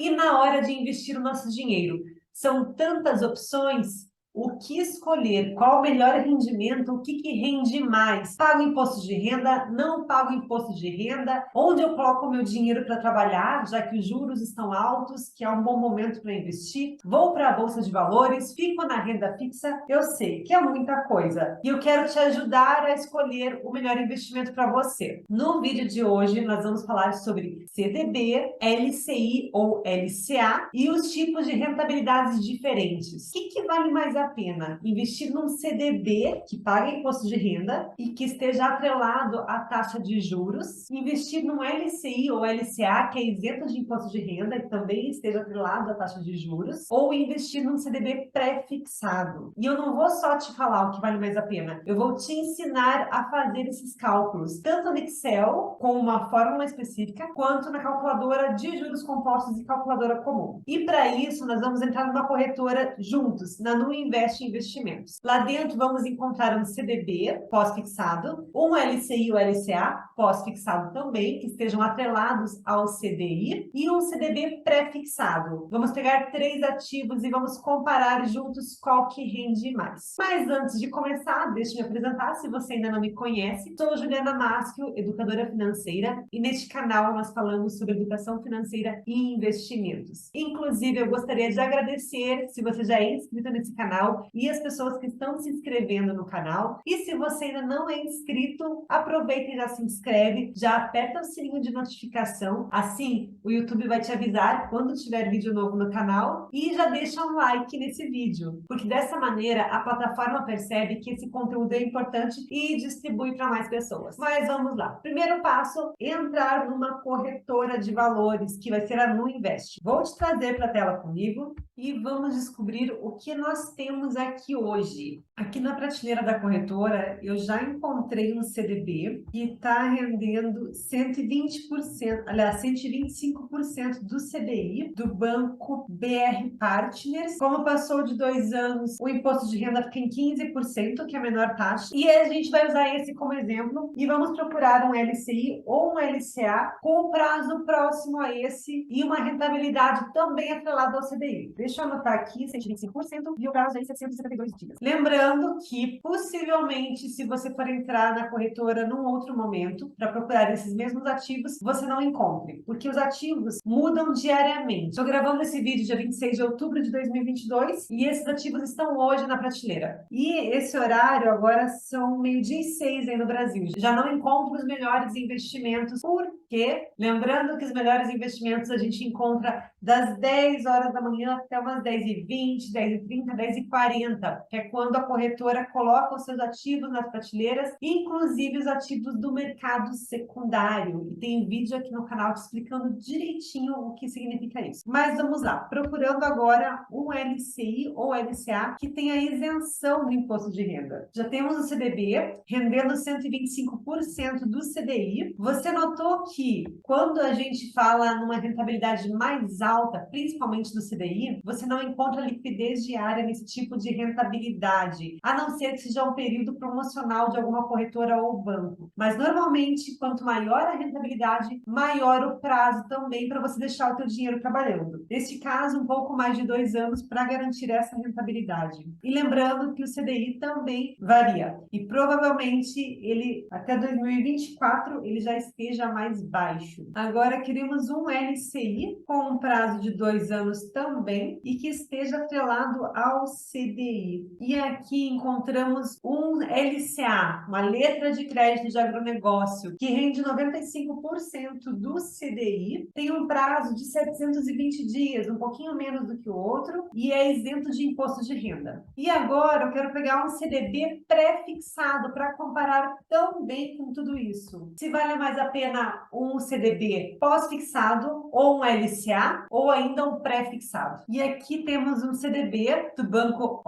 E na hora de investir o nosso dinheiro, são tantas opções. O que escolher? Qual o melhor rendimento? O que rende mais? Pago imposto de renda? Não pago imposto de renda? Onde eu coloco o meu dinheiro para trabalhar, já que os juros estão altos, que é um bom momento para investir? Vou para a Bolsa de Valores? Fico na renda fixa? Eu sei que é muita coisa e eu quero te ajudar a escolher o melhor investimento para você. No vídeo de hoje, nós vamos falar sobre CDB, LCI ou LCA e os tipos de rentabilidades diferentes. O que vale mais a pena? Investir num CDB que paga imposto de renda e que esteja atrelado à taxa de juros, investir num LCI ou LCA que é isento de imposto de renda e também esteja atrelado à taxa de juros, ou investir num CDB pré-fixado. E eu não vou só te falar o que vale mais a pena, eu vou te ensinar a fazer esses cálculos, tanto no Excel, com uma fórmula específica, quanto na calculadora de juros compostos e calculadora comum. E para isso, nós vamos entrar numa corretora juntos, na Nuinvest Investimentos. Lá dentro vamos encontrar um CDB pós-fixado, um LCI ou LCA pós-fixado também, que estejam atrelados ao CDI, e um CDB pré-fixado. Vamos pegar 3 ativos e vamos comparar juntos qual que rende mais. Mas antes de começar, deixa eu me apresentar, se você ainda não me conhece. Sou Juliana Maschio, educadora financeira, e neste canal nós falamos sobre educação financeira e investimentos. Inclusive, eu gostaria de agradecer se você já é inscrito nesse canal e as pessoas que estão se inscrevendo no canal. E se você ainda não é inscrito, aproveita e já se inscreve, já aperta o sininho de notificação, assim o YouTube vai te avisar quando tiver vídeo novo no canal, e já deixa um like nesse vídeo, porque dessa maneira a plataforma percebe que esse conteúdo é importante e distribui para mais pessoas. Mas vamos lá. Primeiro passo, entrar numa corretora de valores, que vai ser a Nuinvest. Vou te trazer para a tela comigo e vamos descobrir o que nós temos aqui hoje. Aqui na prateleira da corretora, eu já encontrei um CDB que está rendendo 120%, aliás, 125% do CDI do banco BR Partners. Como passou de 2 anos, o imposto de renda fica em 15%, que é a menor taxa. E a gente vai usar esse como exemplo e vamos procurar um LCI ou um LCA com prazo próximo a esse e uma rentabilidade também atrelada ao CDI. Deixa eu anotar aqui, 125% e o prazo aí 772 dias. Lembrando que, possivelmente, se você for entrar na corretora num outro momento para procurar esses mesmos ativos, você não encontre, porque os ativos mudam diariamente. Estou gravando esse vídeo dia 26 de outubro de 2022 e esses ativos estão hoje na prateleira. E esse horário agora são 12:06 aí no Brasil. Já não encontro os melhores investimentos, porque, lembrando que os melhores investimentos a gente encontra das 10 horas da manhã até umas 10h20, 10h30, 10h40, que é quando a corretora coloca os seus ativos nas prateleiras, inclusive os ativos do mercado secundário. E tem vídeo aqui no canal te explicando direitinho o que significa isso. Mas vamos lá, procurando agora um LCI ou LCA que tenha isenção do imposto de renda. Já temos o CDB rendendo 125% do CDI. Você notou que quando a gente fala numa rentabilidade mais alta, principalmente do CDI, você não encontra liquidez diária nesse tipo de rentabilidade, a não ser que seja um período promocional de alguma corretora ou banco. Mas normalmente, quanto maior a rentabilidade, maior o prazo também para você deixar o teu dinheiro trabalhando. Neste caso, um pouco mais de 2 anos para garantir essa rentabilidade. E lembrando que o CDI também varia. E provavelmente ele até 2024 ele já esteja mais baixo. Agora queremos um LCI com um prazo de 2 anos também e que esteja atrelado ao CDI. E aqui encontramos um LCA, uma letra de crédito de agronegócio, que rende 95% do CDI, tem um prazo de 720 dias, um pouquinho menos do que o outro, e é isento de imposto de renda. E agora eu quero pegar um CDB pré-fixado para comparar também com tudo isso. Se vale mais a pena um CDB pós-fixado, ou um LCA, ou ainda um pré-fixado. E aqui temos um CDB do banco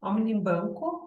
Omnibanco,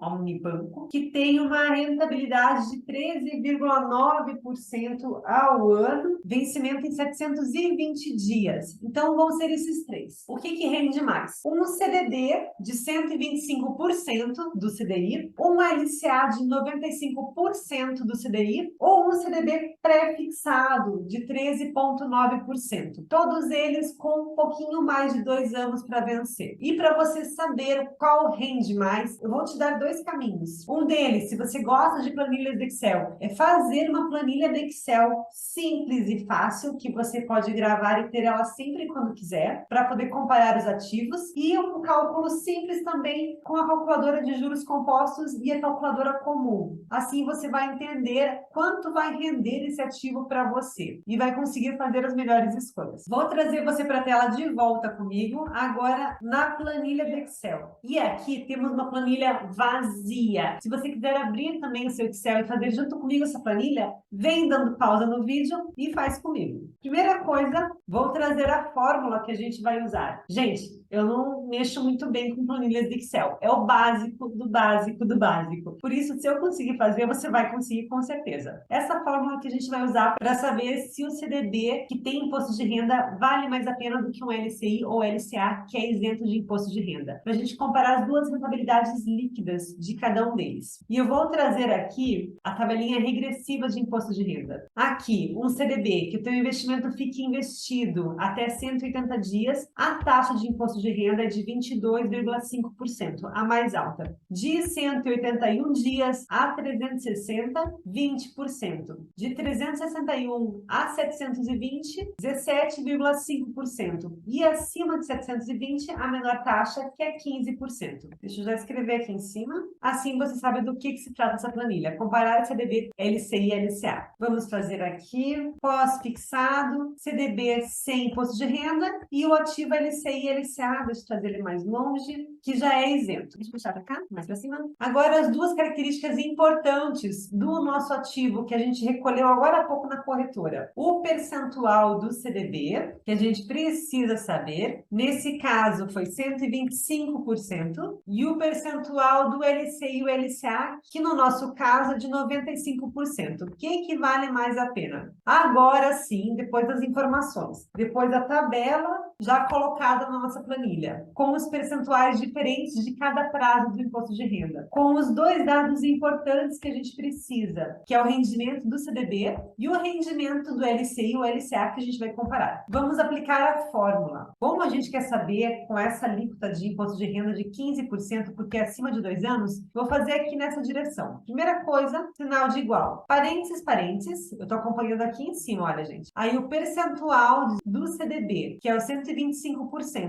que tem uma rentabilidade de 13,9% ao ano, vencimento em 720 dias. Então, vão ser esses 3. O que rende mais? Um CDB de 125% do CDI, um LCA de 95% do CDI, ou um CDB pré-fixado fixado de 13,9%. Todos eles com um pouquinho mais de 2 anos para vencer. E para você saber qual rende mais, eu vou te dar 2 caminhos. Um deles, se você gosta de planilhas de Excel, é fazer uma planilha de Excel simples e fácil, que você pode gravar e ter ela sempre quando quiser, para poder comparar os ativos, e um cálculo simples também com a calculadora de juros compostos e a calculadora comum. Assim você vai entender quanto vai render esse ativo para você e vai conseguir fazer as melhores escolhas. Vou trazer você para a tela de volta comigo, agora na planilha do Excel. E aqui temos uma planilha vazia. Se você quiser abrir também o seu Excel e fazer junto comigo essa planilha, vem dando pausa no vídeo e faz comigo. Primeira coisa, vou trazer a fórmula que a gente vai usar. Gente, eu não mexo muito bem com planilhas de Excel. É o básico do básico do básico. Por isso, se eu conseguir fazer, você vai conseguir com certeza. Essa fórmula que a gente vai usar para saber se o CDB que tem imposto de renda vale mais a pena do que um LCI ou LCA que é isento de imposto de renda. Para a gente comparar as duas rentabilidades líquidas de cada um deles. E eu vou trazer aqui a tabelinha regressiva de imposto de renda. Aqui, um CDB que o teu investimento fique investido até 180 dias, a taxa de imposto de renda é de 22,5%, a mais alta. De 181 dias a 360, 20%. De 361 a 720, 17,5%. E acima de 720, a menor taxa, que é 15%. Deixa eu já escrever aqui em cima. Assim você sabe do que se trata essa planilha. Comparar CDB, LCI e LCA. Vamos fazer aqui, pós-fixado, CDB sem imposto de renda e o ativo LCI e LCA, deixa eu trazer ele mais longe, que já é isento. Deixa eu puxar para cá, mais para cima. Agora, as duas características importantes do nosso ativo que a gente recolheu agora há pouco na corretora. O percentual do CDB, que a gente precisa saber, nesse caso foi 125%, e o percentual do LCI e o LCA, que no nosso caso é de 95%. Quem que vale mais a pena? Agora sim, depois das informações, depois da tabela já colocada na nossa planilha, com os percentuais diferentes de cada prazo do imposto de renda, com os 2 dados importantes que a gente precisa, que é o rendimento do CDB e o rendimento do LCI ou LCA que a gente vai comparar. Vamos aplicar a fórmula. Como a gente quer saber com essa alíquota de imposto de renda de 15%, porque é acima de 2 anos, vou fazer aqui nessa direção. Primeira coisa, sinal de igual. Parênteses, parênteses, eu estou acompanhando aqui em cima, olha, gente. Aí o percentual do CDB, que é o 125%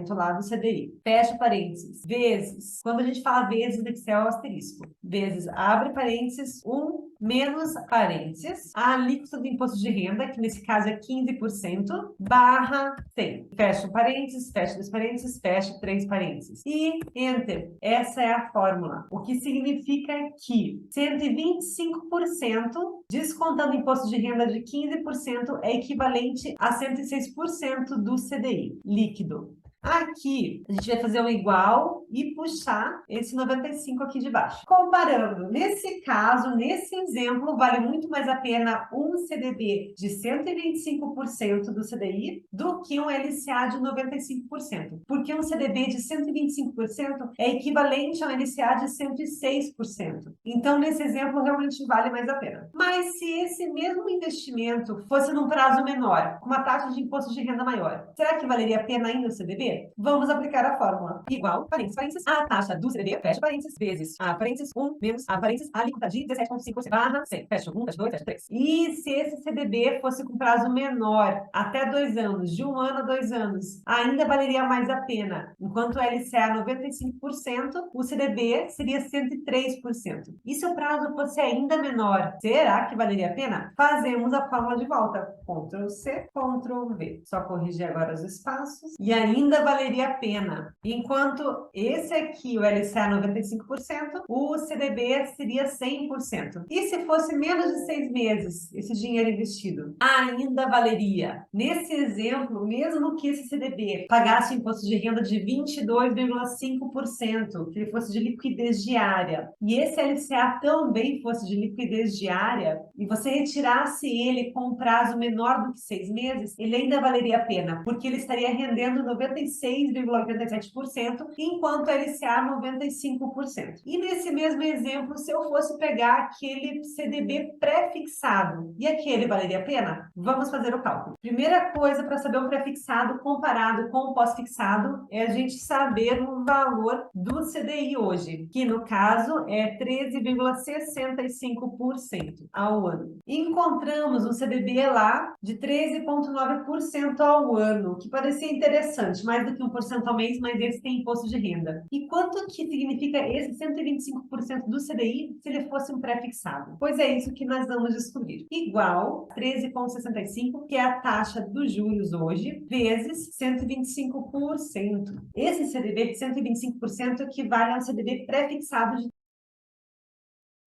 lá do CDI. Fecha parênteses. Vezes. Quando a gente fala vezes no Excel, é o asterisco. Vezes, abre parênteses, 1 menos parênteses, a alíquota do imposto de renda, que nesse caso é 15%, barra 100. Fecha parênteses, fecha 2 parênteses, fecha 3 parênteses. E Enter. Essa é a fórmula. O que significa que 125%, descontando imposto de renda de 15%, é equivalente a 106% do CDI líquido. Aqui, a gente vai fazer um igual e puxar esse 95 aqui de baixo. Comparando, nesse caso, nesse exemplo, vale muito mais a pena um CDB de 125% do CDI do que um LCA de 95%. Porque um CDB de 125% é equivalente a um LCA de 106%. Então, nesse exemplo, realmente vale mais a pena. Mas se esse mesmo investimento fosse num prazo menor, com uma taxa de imposto de renda maior, será que valeria a pena ainda o CDB? Vamos aplicar a fórmula. Igual, parênteses, a taxa do CDB, fecha parênteses, vezes, a parênteses, 1 menos, a parênteses, a alíquota de 17,5%, barra 100, fecha 1, fecha 2, fecha 3. E se esse CDB fosse com prazo menor, até 2 anos, de 1 ano a 2 anos, ainda valeria mais a pena. Enquanto o LCA é 95%, o CDB seria 103%. E se o prazo fosse ainda menor, será que valeria a pena? Fazemos a fórmula de volta. Ctrl C, Ctrl V. Só corrigir agora os espaços. E ainda valeria a pena. Enquanto esse aqui, o LCA 95%, o CDB seria 100%. E se fosse menos de 6 meses esse dinheiro investido? Ainda valeria. Nesse exemplo, mesmo que esse CDB pagasse imposto de renda de 22,5%, que ele fosse de liquidez diária, e esse LCA também fosse de liquidez diária, e você retirasse ele com um prazo menor do que 6 meses, ele ainda valeria a pena, porque ele estaria rendendo 95% 96,87%, enquanto a LCA 95%. E nesse mesmo exemplo, se eu fosse pegar aquele CDB pré-fixado, e aquele valeria a pena? Vamos fazer o cálculo. Primeira coisa para saber o pré-fixado comparado com o pós-fixado é a gente saber o valor do CDI hoje, que no caso é 13,65% ao ano. Encontramos um CDB lá de 13,9% ao ano, que parecia interessante, mais do que 1% ao mês, mas esse tem imposto de renda. E quanto que significa esse 125% do CDI se ele fosse um pré-fixado? Pois é isso que nós vamos descobrir. Igual 13,65%, que é a taxa dos juros hoje, vezes 125%. Esse CDB de 125% equivale a um CDB pré-fixado de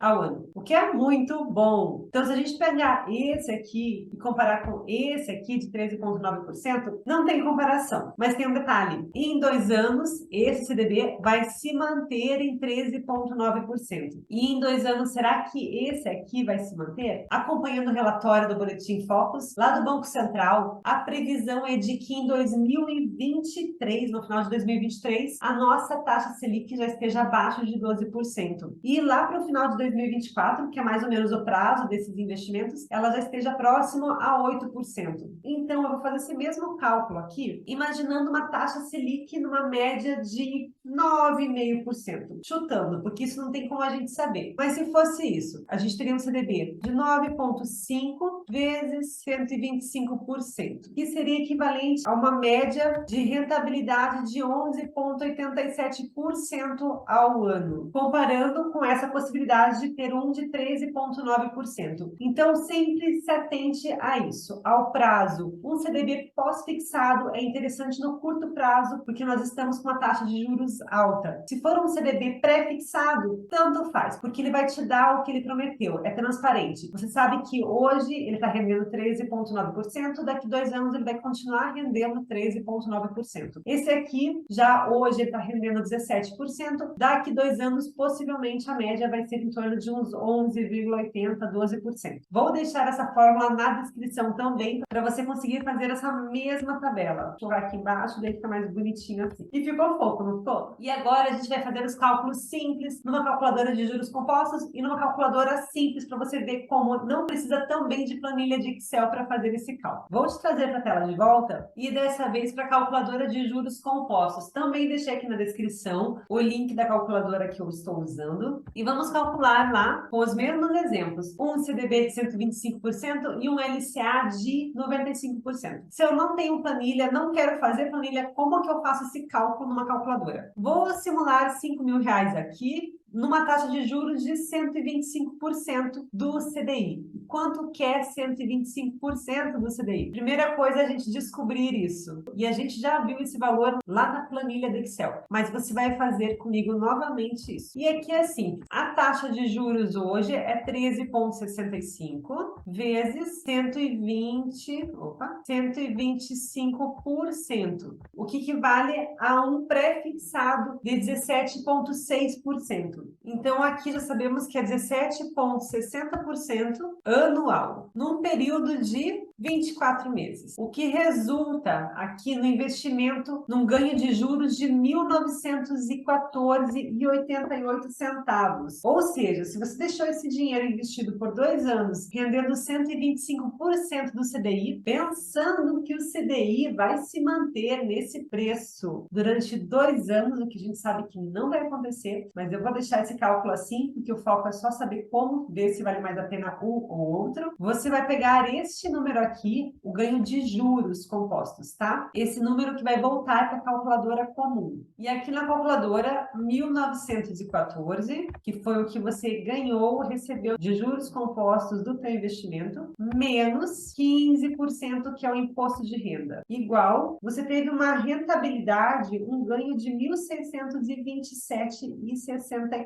ao ano, o que é muito bom. Então, se a gente pegar esse aqui e comparar com esse aqui de 13,9%, não tem comparação, mas tem um detalhe. Em 2 anos, esse CDB vai se manter em 13,9%. E em 2 anos, será que esse aqui vai se manter? Acompanhando o relatório do Boletim Focus, lá do Banco Central, a previsão é de que em 2023, no final de 2023, a nossa taxa Selic já esteja abaixo de 12%. E lá para o final de 2024, que é mais ou menos o prazo desses investimentos, ela já esteja próximo a 8%. Então, eu vou fazer esse mesmo cálculo aqui, imaginando uma taxa Selic numa média de 9,5%. Chutando, porque isso não tem como a gente saber. Mas se fosse isso, a gente teria um CDB de 9,5 vezes 125%, que seria equivalente a uma média de rentabilidade de 11,87% ao ano, comparando com essa possibilidade de ter um de 13,9%. Então, sempre se atente a isso, ao prazo. Um CDB pós-fixado é interessante no curto prazo, porque nós estamos com uma taxa de juros alta. Se for um CDB pré-fixado, tanto faz, porque ele vai te dar o que ele prometeu, é transparente. Você sabe que hoje ele está rendendo 13,9%, daqui 2 anos ele vai continuar rendendo 13,9%. Esse aqui, já hoje ele está rendendo 17%, daqui 2 anos, possivelmente a média vai ser em torno de uns 11,80%, 12%. Vou deixar essa fórmula na descrição também, para você conseguir fazer essa mesma tabela. Vou jogar aqui embaixo, daí fica mais bonitinho assim. E ficou fofo, não ficou? E agora a gente vai fazer os cálculos simples numa calculadora de juros compostos e numa calculadora simples, para você ver como não precisa também de planilha de Excel para fazer esse cálculo. Vou te trazer para a tela de volta e dessa vez para a calculadora de juros compostos. Também deixei aqui na descrição o link da calculadora que eu estou usando. E vamos calcular lá com os mesmos exemplos. Um CDB de 125% e um LCA de 95%. Se eu não tenho planilha, não quero fazer planilha, como que eu faço esse cálculo numa calculadora? Vou simular R$ 5.000 aqui, numa taxa de juros de 125% do CDI. Quanto que é 125% do CDI? Primeira coisa é a gente descobrir isso. E a gente já viu esse valor lá na planilha do Excel. Mas você vai fazer comigo novamente isso. E aqui é assim, a taxa de juros hoje é 13,65 vezes 125%, o que equivale a um pré-fixado de 17,6%. Então, aqui já sabemos que é 17,60% anual, num período de 24 meses, o que resulta aqui no investimento, num ganho de juros de R$ 1.914,88. Ou seja, se você deixou esse dinheiro investido por 2 anos, rendendo 125% do CDI, pensando que o CDI vai se manter nesse preço durante 2 anos, o que a gente sabe que não vai acontecer, mas eu vou deixar esse cálculo assim, porque o foco é só saber como ver se vale mais a pena um ou outro. Você vai pegar este número aqui, o ganho de juros compostos, tá? Esse número que vai voltar para a calculadora comum. E aqui na calculadora, 1.914, que foi o que você ganhou, recebeu de juros compostos do teu investimento, menos 15%, que é o imposto de renda. Igual, você teve uma rentabilidade, um ganho de 1.627,64.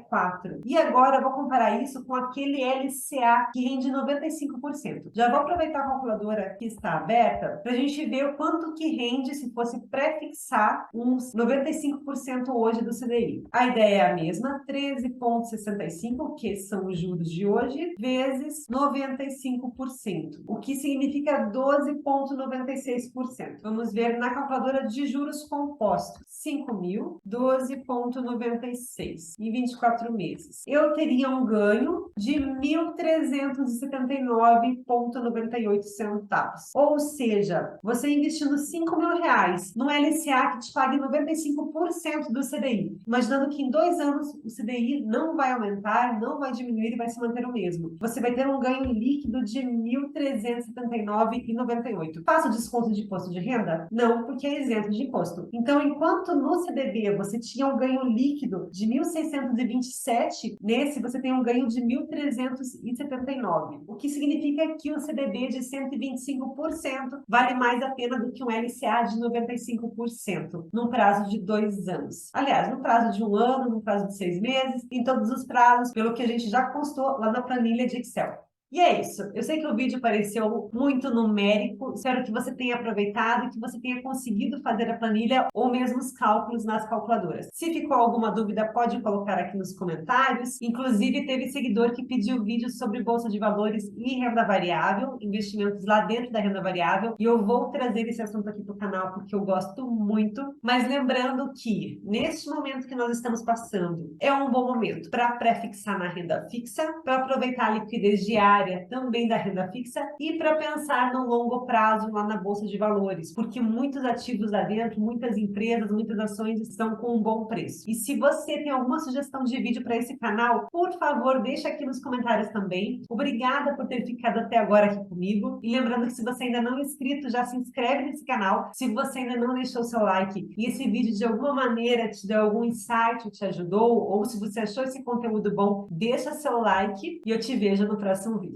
E agora eu vou comparar isso com aquele LCA, que rende 95%. Já vou aproveitar a calculadora calculadora que está aberta para a gente ver o quanto que rende se fosse pré-fixar uns 95% hoje do CDI. A ideia é a mesma, 13,65, que são os juros de hoje, vezes 95%, o que significa 12,96%. Vamos ver na calculadora de juros compostos. 5.000, 12,96 em 24 meses. Eu teria um ganho de 1.379,98 centavos. Ou seja, você investindo 5.000 reais no LCA que te pague 95% do CDI, imaginando que em 2 anos o CDI não vai aumentar, não vai diminuir e vai se manter o mesmo. Você vai ter um ganho líquido de 1.379,98. Faço desconto de imposto de renda? Não, porque é isento de imposto. Então, enquanto no CDB você tinha um ganho líquido de 1.627, nesse você tem um ganho de 1.379, o que significa que um CDB de 125% vale mais a pena do que um LCA de 95%, num prazo de 2 anos. Aliás, no prazo de 1 ano, no prazo de 6 meses, em todos os prazos, pelo que a gente já constou lá na planilha de Excel. E é isso. Eu sei que o vídeo pareceu muito numérico. Espero que você tenha aproveitado e que você tenha conseguido fazer a planilha ou mesmo os cálculos nas calculadoras. Se ficou alguma dúvida, pode colocar aqui nos comentários. Inclusive, teve seguidor que pediu vídeo sobre bolsa de valores e renda variável, investimentos lá dentro da renda variável. E eu vou trazer esse assunto aqui para o canal porque eu gosto muito. Mas lembrando que, neste momento que nós estamos passando, é um bom momento para pré-fixar na renda fixa, para aproveitar a liquidez diária também da renda fixa e para pensar no longo prazo lá na Bolsa de Valores, porque muitos ativos lá dentro, muitas empresas, muitas ações estão com um bom preço. E se você tem alguma sugestão de vídeo para esse canal, por favor, deixa aqui nos comentários também. Obrigada por ter ficado até agora aqui comigo. E lembrando que se você ainda não é inscrito, já se inscreve nesse canal. Se você ainda não deixou seu like e esse vídeo de alguma maneira te deu algum insight, te ajudou, ou se você achou esse conteúdo bom, deixa seu like e eu te vejo no próximo vídeo.